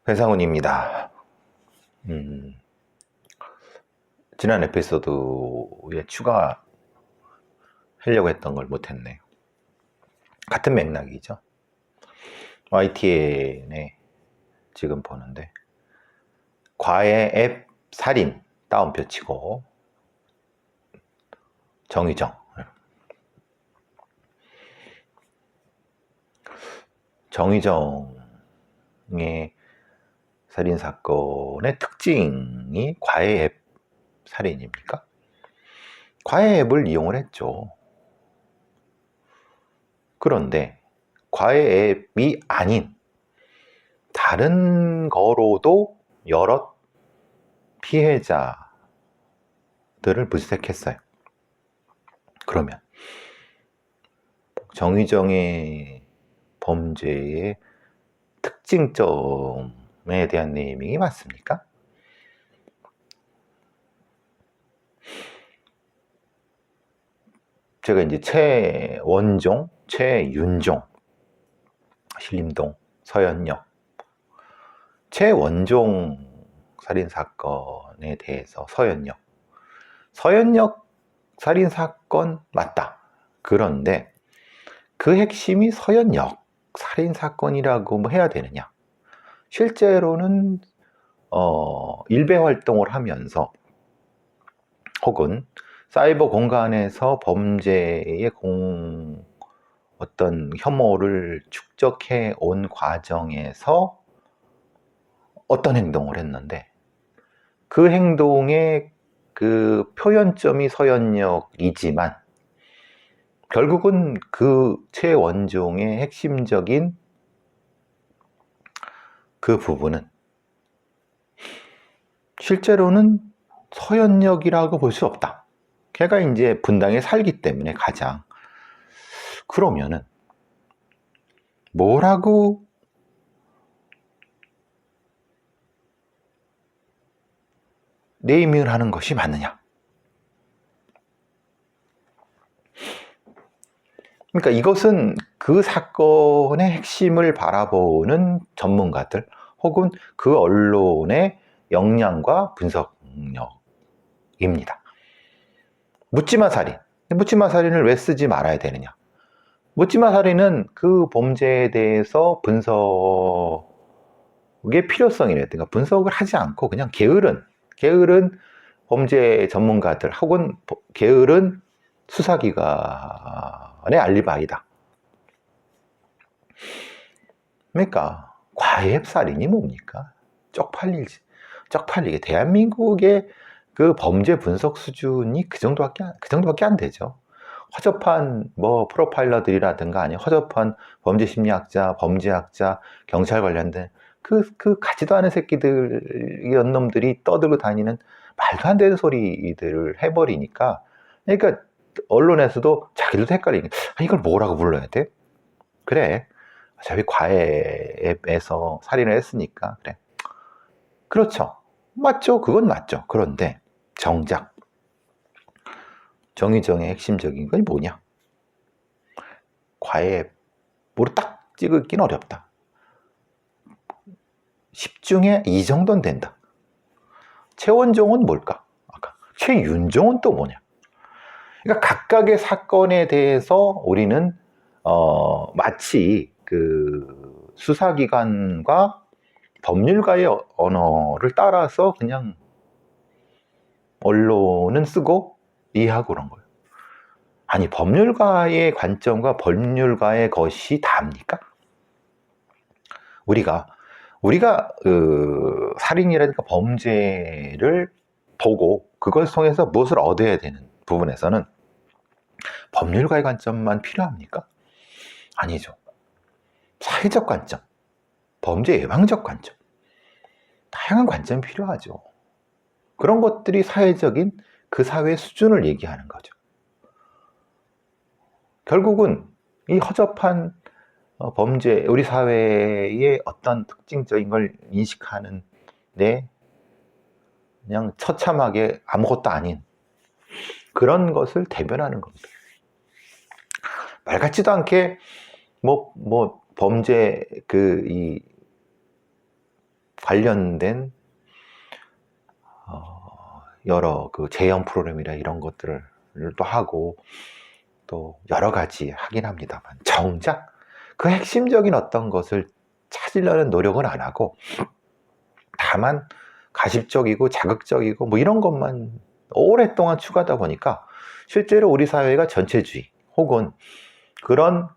배상훈입니다. 지난 에피소드에 추가하려고 했던 걸 못했네요. 같은 맥락이죠. YTN에 지금 보는데 과외 앱 살인 따옴표 치고 정의정의 살인사건의 특징이 과외 앱 살인입니까? 과외 앱을 이용을 했죠. 그런데 과외 앱이 아닌 다른 거로도 여러 피해자들을 물색했어요. 그러면 정의정의 범죄의 특징점에 대한 네이밍이 맞습니까? 제가 이제 최원종, 최윤종, 신림동, 서현역, 최원종 살인사건에 대해서 서현역 살인사건 맞다. 그런데 그 핵심이 서현역 살인사건이라고 뭐 해야 되느냐? 실제로는 일배 활동을 하면서 혹은 사이버 공간에서 범죄의 어떤 혐오를 축적해 온 과정에서 어떤 행동을 했는데 그 행동의 그 표현점이 서현역이지만 결국은 그 최원종의 핵심적인 그 부분은 실제로는 서현역이라고 볼 수 없다. 걔가 이제 분당에 살기 때문에 가장. 그러면은 뭐라고 네이밍을 하는 것이 맞느냐? 그러니까 이것은 그 사건의 핵심을 바라보는 전문가들 혹은 그 언론의 역량과 분석력입니다. 묻지마 살인을 왜 쓰지 말아야 되느냐? 묻지마 살인은 그 범죄에 대해서 분석의 필요성이라든가 분석을 하지 않고 그냥 게으른 범죄 전문가들 혹은 게으른 수사기관의 알리바이다. 그러니까 과외 살인이 뭡니까? 쪽팔리게 대한민국의 그 범죄 분석 수준이 그 정도밖에 안 되죠. 허접한 뭐 프로파일러들이라든가 아니면 허접한 범죄 심리학자, 범죄학자, 경찰 관련된 그 같지도 않은 새끼들, 연놈들이 떠들고 다니는 말도 안 되는 소리들을 해버리니까, 그러니까 언론에서도 자기들도 헷갈리니까 이걸 뭐라고 불러야 돼? 그래, 어차피 과외에서 살인을 했으니까 그래. 그렇죠. 맞죠. 그건 맞죠. 그런데 정작 정의정의 핵심적인 건 뭐냐? 과외로 딱 찍기는 어렵다. 10중에 2 정도는 된다. 최원종은 뭘까? 최윤종은 또 뭐냐? 그러니까 각각의 사건에 대해서 우리는 마치 그 수사기관과 법률가의 언어를 따라서 그냥 언론은 쓰고 이해하고 그런 거예요. 아니, 법률가의 관점과 법률가의 것이 다입니까? 우리가 그 살인이라든가 범죄를 보고 그걸 통해서 무엇을 얻어야 되는 부분에서는 법률가의 관점만 필요합니까? 아니죠. 사회적 관점, 범죄 예방적 관점, 다양한 관점이 필요하죠. 그런 것들이 사회적인 그 사회의 수준을 얘기하는 거죠. 결국은 이 허접한 범죄, 우리 사회의 어떤 특징적인 걸 인식하는 그냥 처참하게 아무것도 아닌 그런 것을 대변하는 겁니다. 말 같지도 않게 범죄 관련된 여러 그 재연 프로그램이나 이런 것들을 또 하고 또 여러 가지 하긴 합니다만, 정작 그 핵심적인 어떤 것을 찾으려는 노력은 안 하고 다만 가십적이고 자극적이고 뭐 이런 것만 오랫동안 추구하다 보니까 실제로 우리 사회가 전체주의 혹은 그런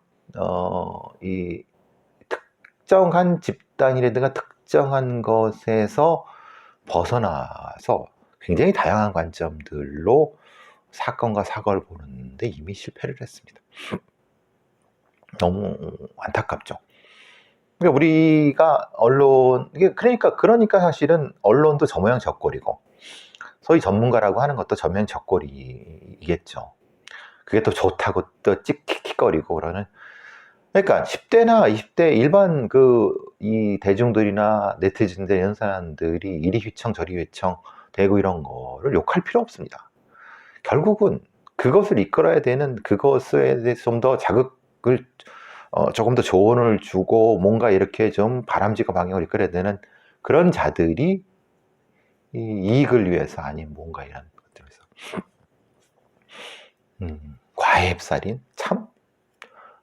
이 특정한 집단이라든가 특정한 것에서 벗어나서 굉장히 다양한 관점들로 사건과 사고를 보는데 이미 실패를 했습니다. 너무 안타깝죠. 그러니까 우리가 언론, 그러니까 사실은 언론도 저 모양 저 꼴이고 소위 전문가라고 하는 것도 저 모양 저 꼴이겠죠. 그게 또 좋다고 또 찍킥거리고 그러는. 그러니까 10대나 20대 일반 이 대중들이나 네티즌들 이런 사람들이 이리 휘청 저리 휘청 되고 이런 거를 욕할 필요 없습니다. 결국은 그것을 이끌어야 되는, 그것에 대해서 좀 더 자극을 조금 더 조언을 주고 뭔가 이렇게 좀 바람직한 방향을 이끌어야 되는 그런 자들이 이 이익을 위해서 아닌 뭔가 이런 것들에서 과외살인 참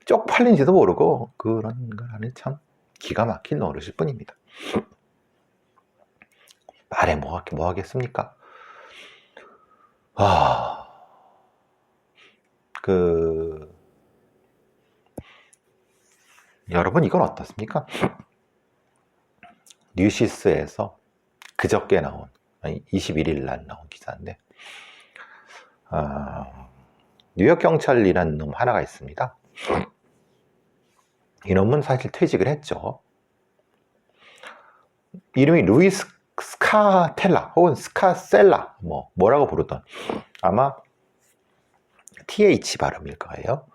쪽팔린지도 모르고 그런 걸 하는 참 기가 막힌 노릇일 뿐입니다. 말해 뭐 하겠습니까? 여러분 이건 어떻습니까? 뉴시스에서 그저께 나온, 21일 날 나온 기사인데, 뉴욕 경찰이라는 놈 하나가 있습니다. 이놈은 사실 퇴직을 했죠. 이름이 루이스 스카텔라 혹은 스카셀라 뭐라고 부르던, 아마 TH 발음일 거예요.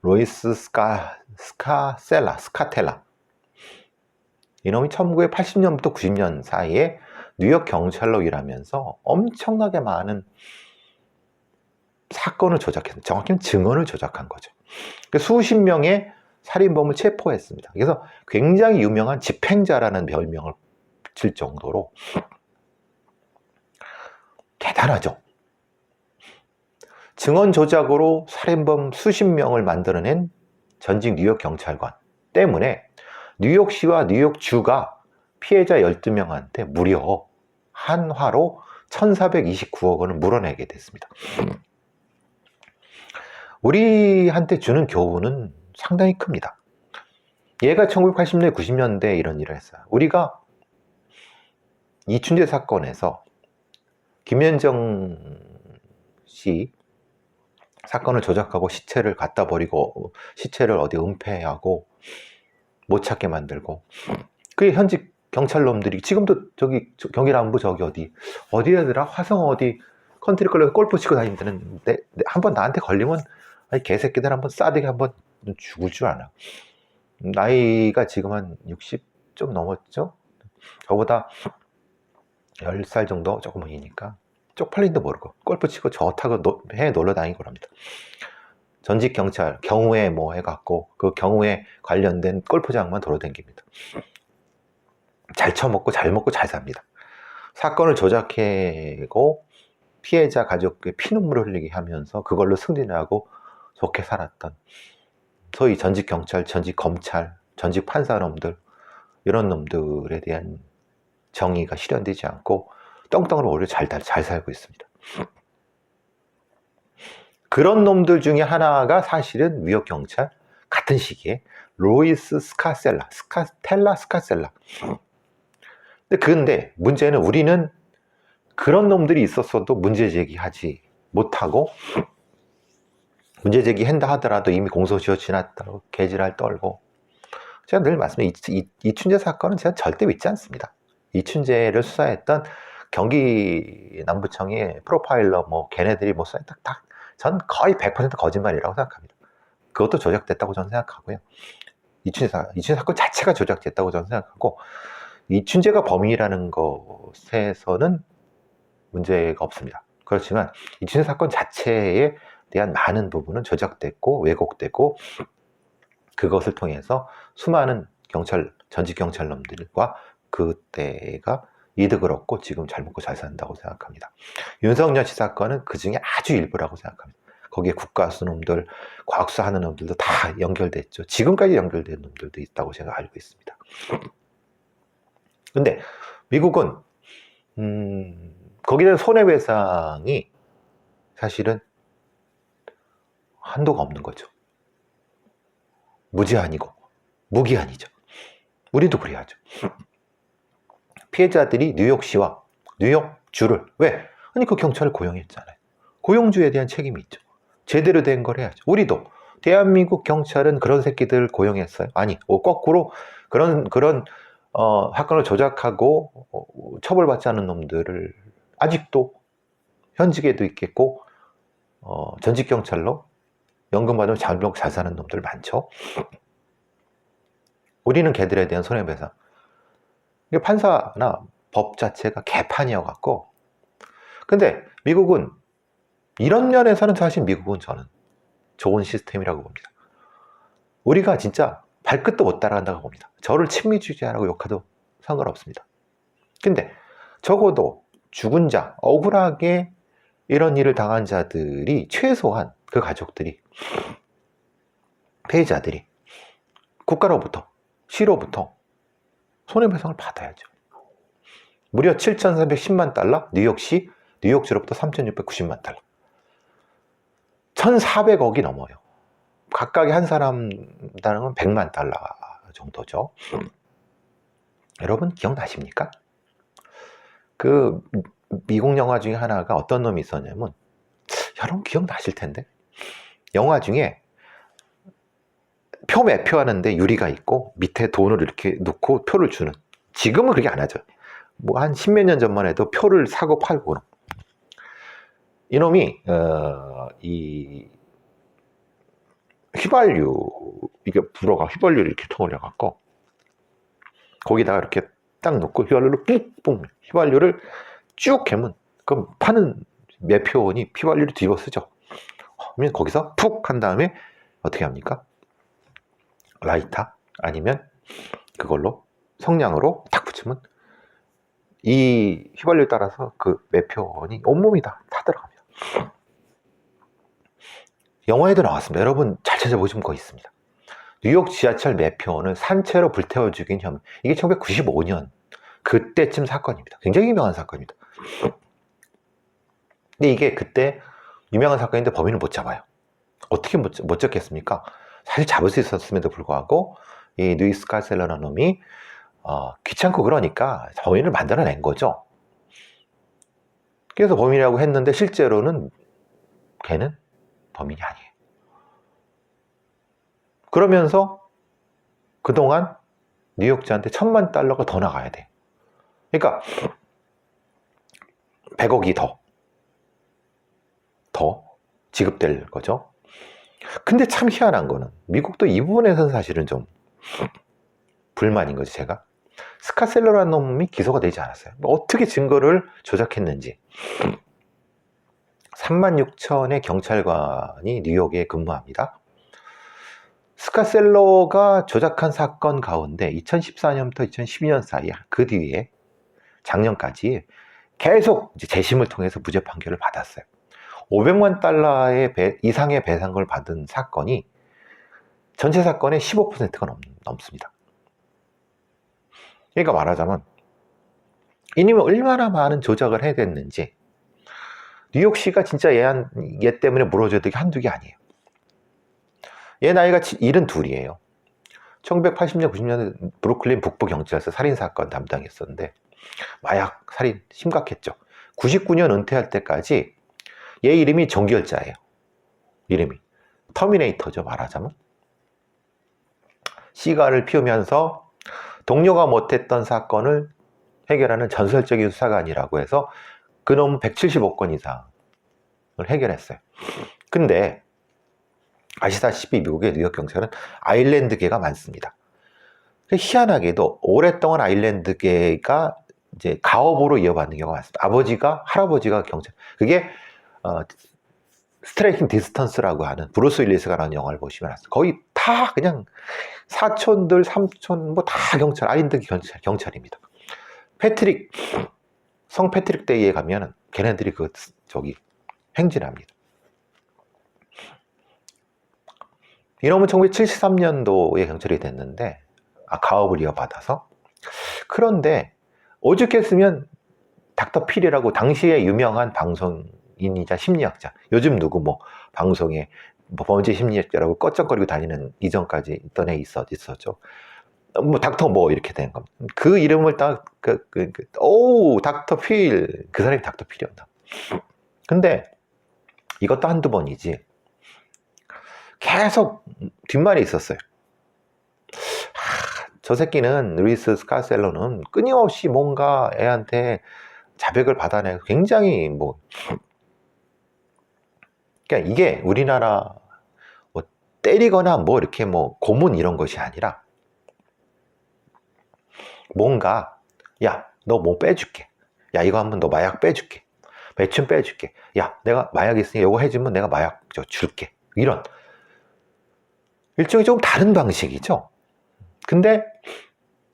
루이스 스카텔라. 이놈이 1980년부터 90년 사이에 뉴욕 경찰로 일하면서 엄청나게 많은 사건을 조작해서, 정확히는 증언을 조작한 거죠. 수십 명의 살인범을 체포했습니다. 그래서 굉장히 유명한 집행자라는 별명을 붙일 정도로 대단하죠. 증언 조작으로 살인범 수십 명을 만들어낸 전직 뉴욕 경찰관 때문에 뉴욕시와 뉴욕주가 피해자 12명한테 무려 한화로 1429억 원을 물어내게 됐습니다. 우리한테 주는 교훈은 상당히 큽니다. 얘가 1980년대, 90년대에 이런 일을 했어요. 우리가 이춘재 사건에서 김현정 씨 사건을 조작하고 시체를 갖다 버리고 시체를 어디 은폐하고 못 찾게 만들고, 그게 현직 경찰놈들이 지금도 저기 경기남부 저기 어디라더라, 화성 어디 컨트리 클럽에 골프 치고 다니는데 한번 나한테 걸리면 아니 개새끼들 한번 싸대기 한번 죽을 줄 아나. 나이가 지금 한 60 좀 넘었죠? 저보다 10살 정도 조금 어리니까 쪽팔린도 모르고 골프 치고 저 타고 해외 놀러 다니고 그럽니다. 전직 경찰 경우에 뭐 해갖고 그 경우에 관련된 골프장만 돌아다닙니다. 잘 처먹고 잘 먹고 잘 삽니다. 사건을 조작해고 피해자 가족의 피눈물을 흘리게 하면서 그걸로 승진을 하고 좋게 살았던 소위 전직 경찰, 전직 검찰, 전직 판사놈들, 이런 놈들에 대한 정의가 실현되지 않고 떵떵으로 오히려 잘 살고 있습니다. 그런 놈들 중에 하나가 사실은 뉴욕 경찰, 같은 시기에 로이스 스카셀라. 근데 문제는 우리는 그런 놈들이 있었어도 문제 제기하지 못하고, 문제 제기한다 하더라도 이미 공소시효 지났다고 개지랄 떨고. 제가 늘 말씀드린 이춘재 사건은 제가 절대 믿지 않습니다. 이춘재를 수사했던 경기 남부청의 프로파일러 걔네들이 수사했다 전 거의 100% 거짓말이라고 생각합니다. 그것도 조작됐다고 저는 생각하고요. 이춘재 사건 자체가 조작됐다고 저는 생각하고, 이춘재가 범인이라는 것에서는 문제가 없습니다. 그렇지만 이춘재 사건 자체에 대한 많은 부분은 조작됐고 왜곡됐고, 그것을 통해서 수많은 전직 경찰놈들과 그때가 이득을 얻고 지금 잘 먹고 잘 산다고 생각합니다. 윤석열 씨 사건은 그 중에 아주 일부라고 생각합니다. 거기에 국가수 놈들, 과학수 하는 놈들도 다 연결됐죠. 지금까지 연결된 놈들도 있다고 제가 알고 있습니다. 근데 미국은 거기에 대한 손해배상이 사실은 한도가 없는 거죠. 무제한이고 무기한이죠. 우리도 그래야죠. 피해자들이 뉴욕시와 뉴욕주를 왜? 아니 그 경찰을 고용했잖아요. 고용주에 대한 책임이 있죠. 제대로 된 걸 해야죠. 우리도 대한민국 경찰은 그런 새끼들 고용했어요? 아니, 거꾸로 그런 사건을 조작하고 처벌받지 않은 놈들을 아직도 현직에도 있겠고 전직 경찰로 연금 받으면 잘 먹고 잘 사는 놈들 많죠. 우리는 걔들에 대한 손해배상. 판사나 법 자체가 개판이어갖고. 근데 미국은 이런 면에서는 사실 미국은 저는 좋은 시스템이라고 봅니다. 우리가 진짜 발끝도 못 따라간다고 봅니다. 저를 친미주의자라고 욕해도 상관없습니다. 근데 적어도 죽은 자, 억울하게 이런 일을 당한 자들이 최소한 그 가족들이, 피해자들이 국가로부터, 시로부터 손해배상을 받아야죠. 무려 7,310만 달러, 뉴욕시, 뉴욕주로부터 3,690만 달러. 1,400억이 넘어요. 각각의 한 사람당은 100만 달러 정도죠. 여러분 기억나십니까? 그 미국 영화 중에 하나가 어떤 놈이 있었냐면, 여러분 기억나실 텐데, 영화 중에 표 매표하는데 유리가 있고 밑에 돈을 이렇게 넣고 표를 주는, 지금은 그렇게 안 하죠. 뭐 한 10몇 년 전만 해도 표를 사고 팔고. 이놈이 이 휘발유, 이게 불어가 휘발유를 이렇게 통올려갖고 거기다가 이렇게 딱 넣고 휘발유를 뿡뿡, 휘발유를 쭉 해면 그럼 파는 매표원이 휘발유를 뒤집어 쓰죠. 그러면 거기서 푹 한 다음에 어떻게 합니까? 라이터 아니면 그걸로 성냥으로 탁 붙이면 이 휘발유에 따라서 그 매표원이 온몸이 다 들어갑니다. 영화에도 나왔습니다. 여러분 잘 찾아보시면 거기 있습니다. 뉴욕 지하철 매표원을 산채로 불태워 죽인 혐의. 이게 1995년 그때쯤 사건입니다. 굉장히 유명한 사건입니다. 근데 이게 그때 유명한 사건인데 범인을 못 잡아요. 어떻게 못 잡겠습니까? 사실 잡을 수 있었음에도 불구하고 이 루이스 카셀러라는 놈이 귀찮고 그러니까 범인을 만들어낸 거죠. 그래서 범인이라고 했는데 실제로는 걔는 범인이 아니에요. 그러면서 그동안 뉴욕주한테 1,000만 달러가 더 나가야 돼. 그러니까 100억이 더 지급될 거죠. 근데 참 희한한 거는 미국도 이 부분에서는 사실은 좀 불만인 거지. 제가 스카셀러라는 놈이 기소가 되지 않았어요. 어떻게 증거를 조작했는지. 36,000의 경찰관이 뉴욕에 근무합니다. 스카셀러가 조작한 사건 가운데 2014년부터 2012년 사이, 그 뒤에 작년까지 계속 이제 재심을 통해서 무죄 판결을 받았어요. 500만 달러의 이상의 배상금을 받은 사건이 전체 사건의 15%가 넘습니다. 그러니까 말하자면 이님이 얼마나 많은 조작을 해야 됐는지, 뉴욕시가 진짜 얘 때문에 물어줘야 될 게 한두 개 아니에요. 얘 나이가 72이에요. 1980년, 90년대 브루클린 북부경찰서 살인사건 담당했었는데 마약, 살인 심각했죠. 99년 은퇴할 때까지 얘 이름이 정결자예요. 이름이 터미네이터죠. 말하자면 시가를 피우면서 동료가 못했던 사건을 해결하는 전설적인 수사관이라고 해서 그놈 175건 이상을 해결했어요. 근데 아시다시피 미국의 뉴욕 경찰은 아일랜드계가 많습니다. 희한하게도 오랫동안 아일랜드계가 이제 가업으로 이어받는 경우가 많습니다. 아버지가, 할아버지가 경찰. 그게 스트레이킹 디스턴스라고 하는 브루스 윌리스가 나온 영화를 보시면 알았어요. 거의 다 그냥 사촌들, 삼촌 뭐 다 경찰, 아일랜드 경찰입니다. 성 패트릭 데이에 가면은 걔네들이 행진합니다. 이놈은 1973년도에 경찰이 됐는데, 가업을 이어받아서. 그런데 오죽했으면 닥터 필이라고 당시에 유명한 방송인이자 심리학자, 요즘 누구 방송에 범죄 심리학자라고 껄쩍거리고 다니는 이전까지 있던 애 있었죠. 닥터 이렇게 된 겁니다. 그 이름을 닥터 필, 그 사람이 닥터 필이었다. 근데 이것도 한두 번이지 계속 뒷말이 있었어요. 저 새끼는, 루이스 스카셀러는 끊임없이 뭔가 애한테 자백을 받아내고 굉장히 그러니까 이게 우리나라 때리거나 이렇게 고문 이런 것이 아니라, 뭔가, 야, 너 빼줄게. 야, 이거 한번 너 마약 빼줄게. 매춘 빼줄게. 야, 내가 마약 있으니 이거 해주면 내가 마약 줄게. 이런 일종의 조금 다른 방식이죠. 근데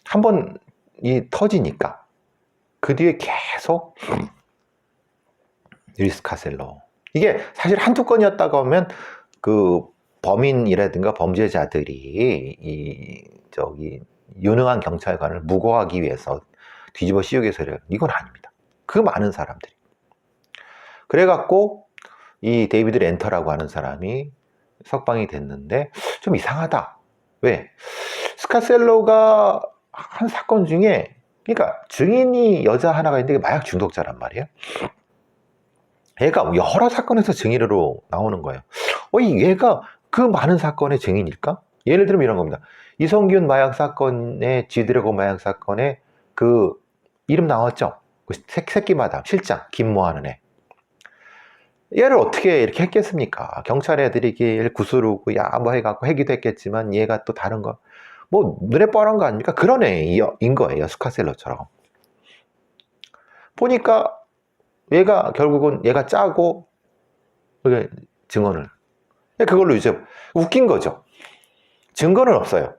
한번 터지니까 그 뒤에 계속 루이스 카셀러, 이게 사실 한두 건이었다고 하면 그 범인이라든가 범죄자들이 유능한 경찰관을 무고하기 위해서 뒤집어 씌우기 위해서 이건 아닙니다. 그 많은 사람들이. 그래갖고 이 데이비드 렌터라고 하는 사람이 석방이 됐는데 좀 이상하다. 왜? 스카셀러가 한 사건 중에, 그러니까 증인이 여자 하나가 있는데 마약 중독자란 말이에요. 얘가 여러 사건에서 증인으로 나오는 거예요. 얘가 그 많은 사건의 증인일까? 예를 들면 이런 겁니다. 이성균 마약 사건에, 지드래곤 마약 사건에 그 이름 나왔죠? 그 새끼마담 실장 김모 하는 애. 얘를 어떻게 이렇게 했겠습니까? 경찰 애들이 이렇게 구스르고 해갖고 해기도 했겠지만, 얘가 또 다른 거 눈에 뻔한 거 아닙니까? 그런 애인 거예요. 스카셀러처럼. 보니까 얘가 결국은 얘가 짜고 증언을, 그걸로 이제 웃긴 거죠. 증거는 없어요.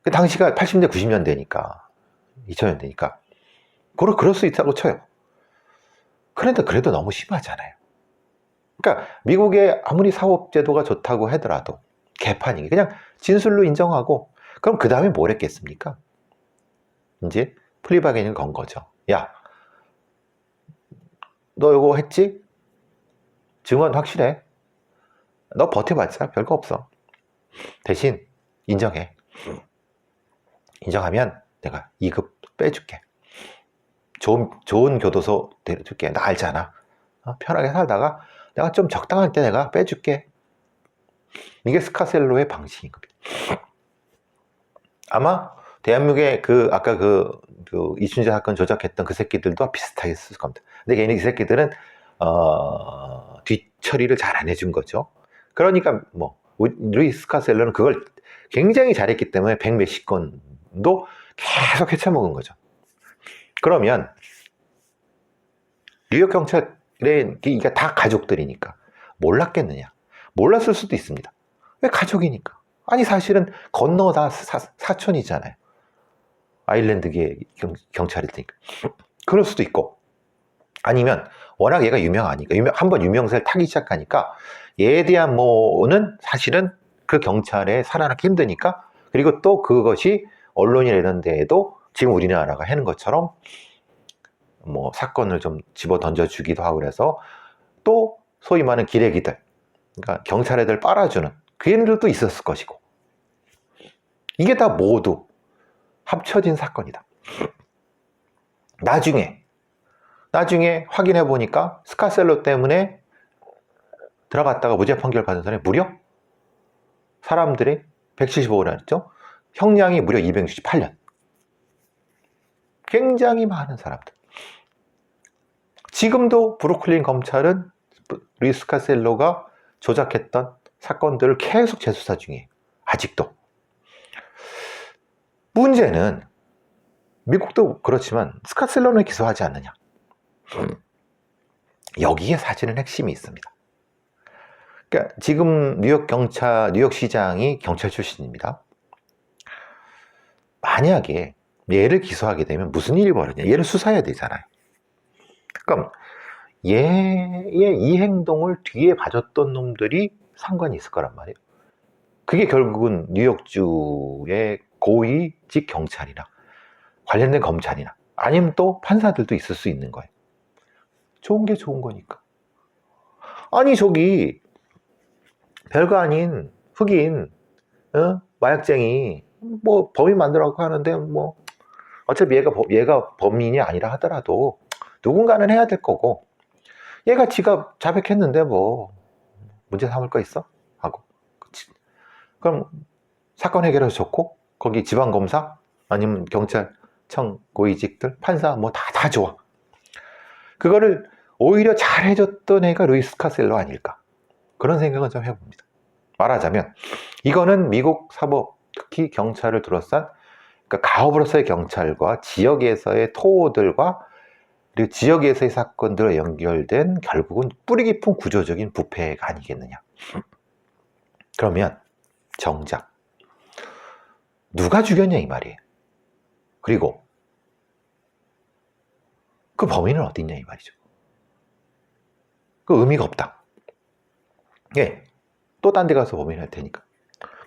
그 당시가 80년대 90년대니까 2000년대니까 그럴 수 있다고 쳐요. 그런데 그래도 너무 심하잖아요. 그러니까 미국의 아무리 사법제도가 좋다고 하더라도 개판이 그냥 진술로 인정하고, 그럼 그 다음에 뭘 했겠습니까? 이제 플리바겐을 건 거죠. 야, 너 이거 했지? 증언 확실해? 너 버텨봤자 별거 없어. 대신 인정해. 인정하면 내가 2급 빼줄게. 좋은 교도소 데려줄게. 나 알잖아. 편하게 살다가 내가 좀 적당할 때 내가 빼줄게. 이게 스카셀로의 방식인 겁니다. 아마 대한민국의 아까 이춘재 사건 조작했던 그 새끼들도 비슷하게 쓸 겁니다. 근데 이 새끼들은 뒷처리를 잘 안 해준 거죠. 그러니까 루이스 스카셀러는 그걸 굉장히 잘했기 때문에 100몇십 건도 계속 헤쳐먹은 거죠. 그러면 뉴욕 경찰에 이게 다 가족들이니까 몰랐겠느냐? 몰랐을 수도 있습니다. 왜? 가족이니까. 아니 사실은 건너 다 사촌이잖아요. 아일랜드계 경찰일 테니까. 그럴 수도 있고, 아니면 워낙 얘가 유명하니까, 한번 유명세를 타기 시작하니까 얘에 대한 뭐는 사실은 그 경찰에 살아남기 힘드니까, 그리고 또 그것이 언론이나 이런 데에도 지금 우리나라가 하는 것처럼 뭐 사건을 좀 집어 던져주기도 하고, 그래서 또 소위 말하는 기레기들, 그러니까 경찰 애들 빨아주는 그 애들도 있었을 것이고, 이게 다 모두 합쳐진 사건이다. 나중에 확인해 보니까 스카셀러 때문에 들어갔다가 무죄 판결 받은 사람이 무려 사람들이 175년 했죠. 형량이 무려 268년. 굉장히 많은 사람들. 지금도 브루클린 검찰은 루이스 스카셀러가 조작했던 사건들을 계속 재수사 중이에요. 아직도. 문제는 미국도 그렇지만 스카셀러는 기소하지 않느냐. 여기에 사실은 핵심이 있습니다. 그러니까 지금 뉴욕시장이 경찰 출신입니다. 만약에 얘를 기소하게 되면 무슨 일이 벌어지냐? 얘를 수사해야 되잖아요. 그럼 얘의 이 행동을 뒤에 봐줬던 놈들이 상관이 있을 거란 말이에요. 그게 결국은 뉴욕주의 고위직 경찰이나 관련된 검찰이나 아니면 또 판사들도 있을 수 있는 거예요. 좋은 게 좋은 거니까. 아니 저기 별거 아닌 흑인 마약쟁이 뭐 범인 만들라고 하는데 뭐 어차피 얘가 범인이 아니라 하더라도 누군가는 해야 될 거고 얘가 지가 자백했는데 뭐 문제 삼을 거 있어? 하고 그치. 그럼 사건 해결해서 좋고 거기 지방검사 아니면 경찰청 고위직들 판사 뭐 다 좋아. 그거를 오히려 잘해줬던 애가 루이스 카셀로 아닐까 그런 생각은 좀 해봅니다. 말하자면 이거는 미국 사법 특히 경찰을 둘러싼 그러니까 가업으로서의 경찰과 지역에서의 토호들과 그리고 지역에서의 사건들과 연결된 결국은 뿌리 깊은 구조적인 부패가 아니겠느냐. 그러면 정작 누가 죽였냐 이 말이에요. 그리고 그 범인은 어디 있냐 이 말이죠. 그 의미가 없다. 예, 또 딴 데 가서 범인을 할 테니까.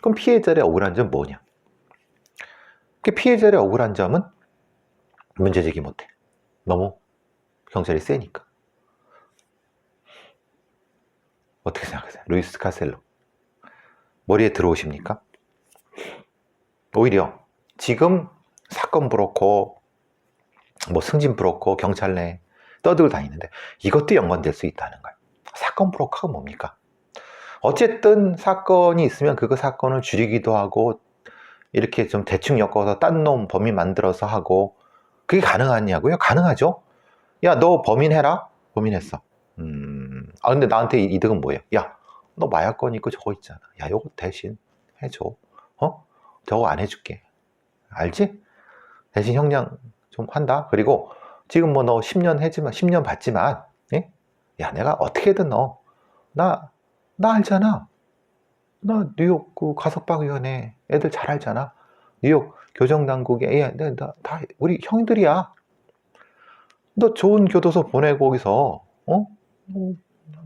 그럼 피해자의 억울한 점은 뭐냐? 그 피해자의 억울한 점은 문제제기 못해. 너무 경찰이 세니까. 어떻게 생각하세요? 루이스 카셀로 머리에 들어오십니까? 오히려 지금 사건 브로커 뭐 승진 브로커 경찰 내 떠들고 다니는데 이것도 연관될 수 있다는 거예요. 사건 브로커가 뭡니까? 어쨌든 사건이 있으면 그 사건을 줄이기도 하고 이렇게 좀 대충 엮어서 딴 놈 범인 만들어서 하고 그게 가능하냐고요? 가능하죠. 야, 너 범인해라. 범인했어. 근데 나한테 이득은 뭐예요? 야, 너 마약건 있고 저거 있잖아. 야, 요거 대신 해줘. 저거 안 해줄게. 알지? 대신 형량 좀 한다. 그리고 지금 뭐 너 10년 했지만 10년 받지만 예? 야, 내가 어떻게든 나 알잖아. 나 뉴욕 그 가석방위원회 애들 잘 알잖아. 뉴욕 교정당국에 다 우리 형들이야. 너 좋은 교도소 보내고 거기서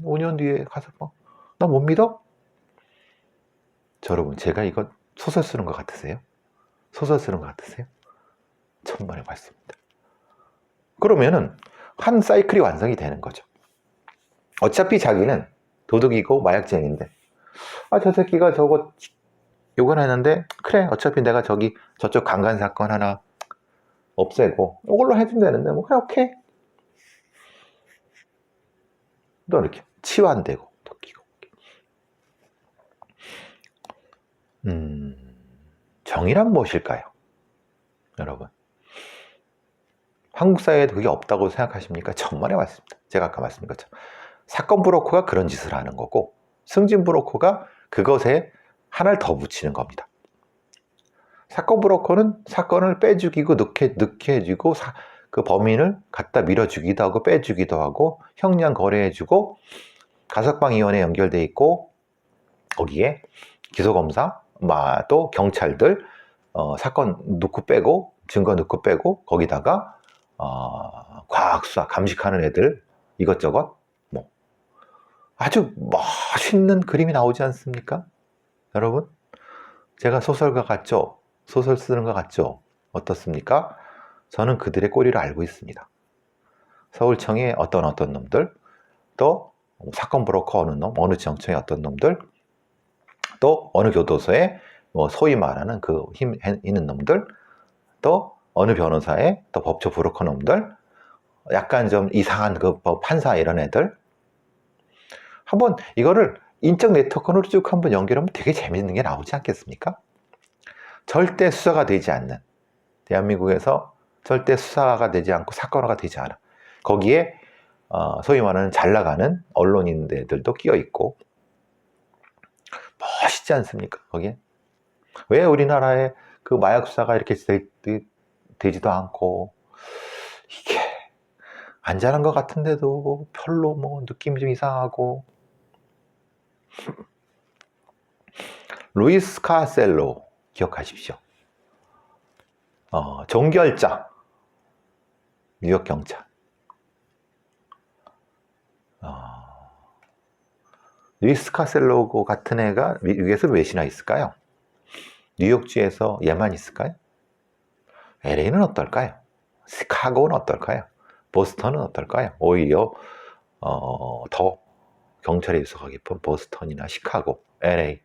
5년 뒤에 가석방 나 못 믿어? 저 여러분 제가 이거 소설 쓰는 것 같으세요? 소설 쓰는 것 같으세요? 천만의 말씀입니다. 그러면은 한 사이클이 완성이 되는 거죠. 어차피 자기는 도둑이고 마약쟁인데 저 새끼가 저거 요건 했는데 그래 어차피 내가 저쪽 강간 사건 하나 없애고 이걸로 해주면 되는데 뭐 그래 오케이 또 이렇게 치환되고 토끼고 정의란 무엇일까요? 여러분 한국 사회에도 그게 없다고 생각하십니까? 천만의 말씀입니다. 제가 아까 말씀드린 것처럼 사건 브로커가 그런 짓을 하는 거고 승진 브로커가 그것에 하나를 더 붙이는 겁니다. 사건 브로커는 사건을 빼죽이고 늦게 해주고 그 범인을 갖다 밀어주기도 하고 빼주기도 하고 형량 거래해주고 가석방위원회에 연결돼 있고 거기에 기소검사 또 경찰들 사건 넣고 빼고 증거 넣고 빼고 거기다가 과학수사 감식하는 애들 이것저것 뭐 아주 멋있는 그림이 나오지 않습니까? 여러분 제가 소설가 같죠? 소설 쓰는 것 같죠? 어떻습니까? 저는 그들의 꼬리를 알고 있습니다. 서울청의 어떤 놈들 또 사건 브로커 어느 놈 어느 지청의 어떤 놈들 또 어느 교도소에 소위 말하는 그 힘 있는 놈들 또 어느 변호사의 또 법조 브로커 놈들 약간 좀 이상한 그 판사 이런 애들 한번 이거를 인적 네트워크로 쭉 한번 연결하면 되게 재밌는 게 나오지 않겠습니까? 절대 수사가 되지 않는 대한민국에서 절대 수사가 되지 않고 사건화가 되지 않아. 거기에 소위 말하는 잘 나가는 언론인들도 끼어 있고 멋있지 않습니까? 거기에 왜 우리나라에 그 마약 수사가 이렇게 되지도 않고 이게 안전한 것 같은데도 별로 뭐 느낌이 좀 이상하고 루이스 카셀로 기억하십시오. 종결자 뉴욕 경찰. 루이스 카셀로 같은 애가 미국에서 몇이나 있을까요? 뉴욕주에서 얘만 있을까요? LA는 어떨까요? 시카고는 어떨까요? 보스턴은 어떨까요? 오히려 더 경찰의 유서가 깊은 보스턴이나 시카고, LA.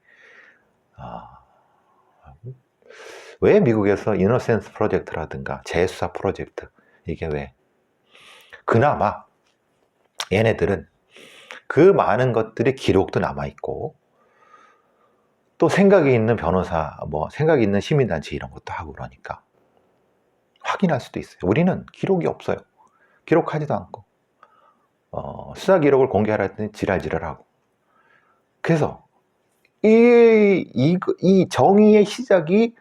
왜 미국에서 이너센스 프로젝트라든가 재수사 프로젝트, 이게 왜? 그나마 얘네들은 그 많은 것들이 기록도 남아있고, 또 생각이 있는 변호사, 생각이 있는 시민단체 이런 것도 하고 그러니까 확인할 수도 있어요. 우리는 기록이 없어요. 기록하지도 않고, 수사 기록을 공개하라 했더니 지랄하고. 그래서 이 정의의 시작이,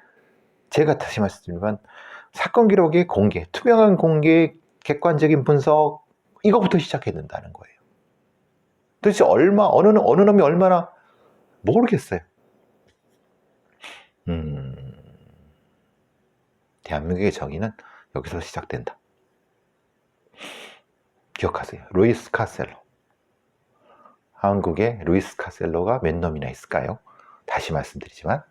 제가 다시 말씀드리지만, 사건 기록의 공개, 투명한 공개, 객관적인 분석, 이거부터 시작해야 된다는 거예요. 도대체 어느 놈이 얼마나, 모르겠어요. 대한민국의 정의는 여기서 시작된다. 기억하세요. 루이스 카셀로. 한국에 루이스 카셀로가 몇 놈이나 있을까요? 다시 말씀드리지만